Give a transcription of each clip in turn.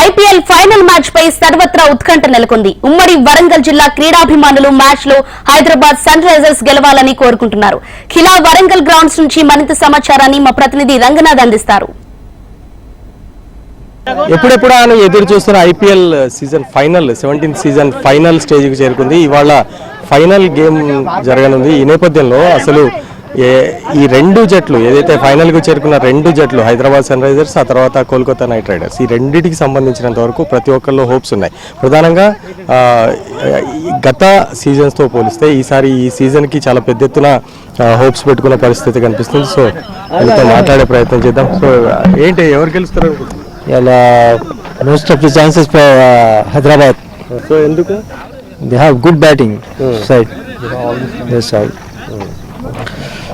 IPL final match పై సర్వత్రా ఉత్కంఠ నెలకొంది. ఉమ్మడి వరంగల్ జిల్లా క్రీడాభిమానులు మ్యాచ్ లో హైదరాబాద్ సన్ రైజర్స్ గెలవాలని కోరుకుంటున్నారు. ఖిలా వరంగల్ గ్రౌండ్స్ నుంచి మరింత సమాచారాన్ని మా ప్రతినిధి రంగనాథ్ అందిస్తారు. ఎప్పుడెప్పుడు ఆయన ఎదురు చూస్తున్న IPL season final 17th season final స్టేజ్కి చేరుకుంది. ఇవాళ ఫైనల్ గేమ్ జరగనుంది. ఈ నేపథ్యంలో అసలు ఈ రెండు జట్లు ఏదైతే ఫైనల్కు చేరుకున్న రెండు జట్లు హైదరాబాద్ సన్ రైజర్స్, ఆ తర్వాత కోల్కతా నైట్ రైడర్స్, ఈ రెండింటికి సంబంధించినంత వరకు ప్రతి ఒక్కరిలో హోప్స్ ఉన్నాయి. ప్రధానంగా గత సీజన్స్తో పోలిస్తే ఈసారి ఈ సీజన్కి చాలా పెద్ద ఎత్తున హోప్స్ పెట్టుకున్న పరిస్థితి కనిపిస్తుంది. సో వీళ్ళతో మాట్లాడే ప్రయత్నం చేద్దాం. సో ఏంటి, ఎవరు గెలుస్తారు? ఇలా most of the chances for Hyderabad. So ఎందుకు? They have good batting side.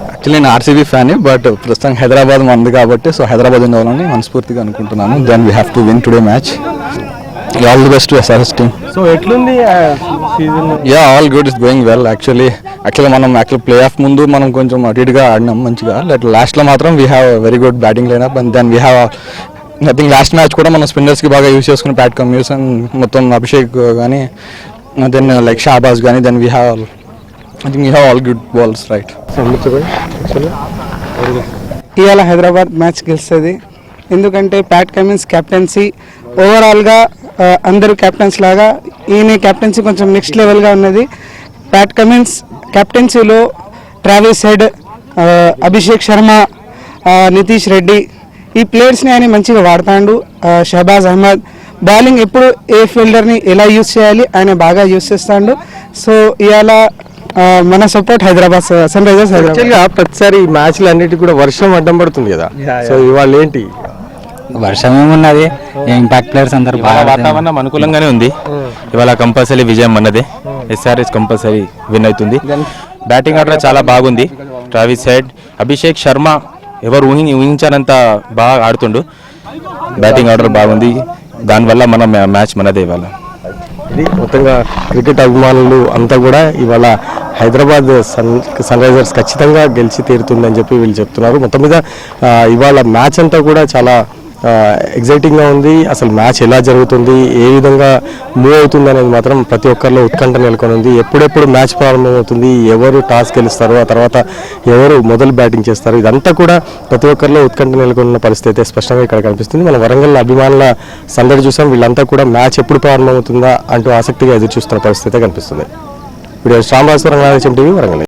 Actually నేను ఆర్సీబీ ఫ్యాన్, బట్ ప్రస్తుతం హైదరాబాద్ మంది కాబట్టి సో హైదరాబాద్ ఉండాలని మనస్ఫూర్తిగా అనుకుంటున్నాను. Then we have to win today match. All the best to SRS team. So ఎట్లుంది season? Yeah, all good, is going well. Actually మనం play off ముందు మనం కొంచెం అటు ఇటుగా ఆడినాం మంచిగా. లాస్ట్లో మాత్రం we have very good batting lineup. And then we have I think last match కూడా మనం స్పిన్నర్స్కి బాగా యూజ్ చేసుకుని ప్యాట్ కమ్యూస్ అండ్ మొత్తం అభిషేక్ కానీ దెన్ లైక్ షాబాజ్ కానీ then we have I think we have all good balls right. ఇవాళ హైదరాబాద్ మ్యాచ్ గెలుస్తుంది. ఎందుకంటే ప్యాట్ కమిన్స్ కెప్టెన్సీ ఓవరాల్గా అందరూ కెప్టెన్స్ లాగా ఈయన కెప్టెన్సీ కొంచెం నెక్స్ట్ లెవెల్గా ఉన్నది. ప్యాట్ కమిన్స్ కెప్టెన్సీలో ట్రావిస్ హెడ్, అభిషేక్ శర్మ, నితీష్ రెడ్డి ఈ ప్లేయర్స్ని ఆయన మంచిగా వాడతాడు. షహబాజ్ అహ్మద్ బౌలింగ్ ఎప్పుడు ఏ ఫీల్డర్ని ఎలా యూజ్ చేయాలి ఆయన బాగా యూజ్ చేస్తాడు. సో ఇవాళ మన support Hyderabad Sunrisers. Hyderabad ప్రతిసారి ఈ మ్యాచ్లు అన్నిటికీ కూడా వర్షం అడ్డం పడుతుంది కదా. సో ఇవాళ ఏంటి? వర్షం ఏమున్నది, ఇంపాక్ట్ ప్లేయర్స్ అందరూ వాతావరణం అనుకూలంగానే ఉంది. ఇవాళ కంపల్సరీ విజయం అన్నదే. ఎస్ఆర్ఎస్ కంపల్సరీ విన్ అవుతుంది. బ్యాటింగ్ ఆర్డర్ చాలా బాగుంది. ట్రావిస్ హెడ్, అభిషేక్ శర్మ ఎవరు ఊహించానంత బాగా ఆడుతుండు. బ్యాటింగ్ ఆర్డర్ బాగుంది. దానివల్ల మన మ్యాచ్ మనదే. ఇవాళ ఇది మొత్తంగా క్రికెట్ అభిమానులు అంతా కూడా ఇవాళ హైదరాబాద్ సన్ రైజర్స్ ఖచ్చితంగా గెలిచి తీరుతుందని చెప్పి వీళ్ళు చెప్తున్నారు. మొత్తం మీద ఇవాళ మ్యాచ్ అంతా కూడా చాలా ఎగ్జైటింగ్గా ఉంది. అసలు మ్యాచ్ ఎలా జరుగుతుంది, ఏ విధంగా మూవ్ అవుతుంది అనేది మాత్రం ప్రతి ఒక్కరిలో ఉత్కంఠ నెలకొని ఉంది. ఎప్పుడెప్పుడు మ్యాచ్ ప్రారంభమవుతుంది, ఎవరు టాస్ గెలుస్తారు, ఆ తర్వాత ఎవరు మొదలు బ్యాటింగ్ చేస్తారు, ఇదంతా కూడా ప్రతి ఒక్కరిలో ఉత్కంఠ నెలకొన్న పరిస్థితి అయితే స్పష్టంగా ఇక్కడ కనిపిస్తుంది. మన వరంగల్ అభిమానుల సందడి చూసాం. వీళ్ళంతా కూడా మ్యాచ్ ఎప్పుడు ప్రారంభమవుతుందా అంటూ ఆసక్తిగా ఎదురు చూస్తున్న పరిస్థితి కనిపిస్తుంది. Video Sramaraju Ranganath TV Warangal.